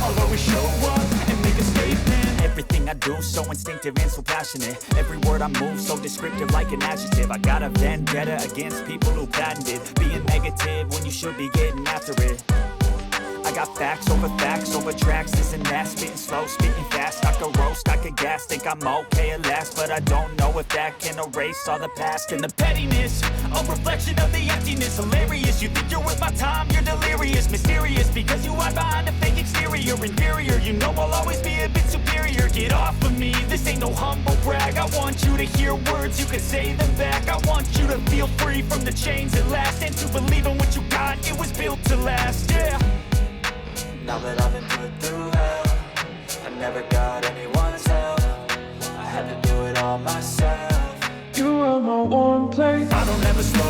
I'll always show up and make a statement. Everything I do, so instinctive and so passionate. Every word I move, so descriptive like an adjective. I got a vendetta against people who patented being negative when you should be getting after it. I got facts over tracks, this and that. Spitting slow, spitting fast, I could roast, I could gas. Think I'm okay at last, but I don't know if that can erase all the past. And the pettiness, a reflection of the emptiness. Hilarious, you think you're worth my time, you're delirious. Mysterious, because you hide behind a fake exterior. Inferior, you know I'll always be a bit superior. Get off of me, this ain't no humble brag. I want you to hear words, you can say them back. I want you to feel free from the chains at last, and to believe in what you got, it was built to last, yeah. Now that I've been put through hell, I never got anyone's help. I had to do it all myself. You are my one place. I don't ever slow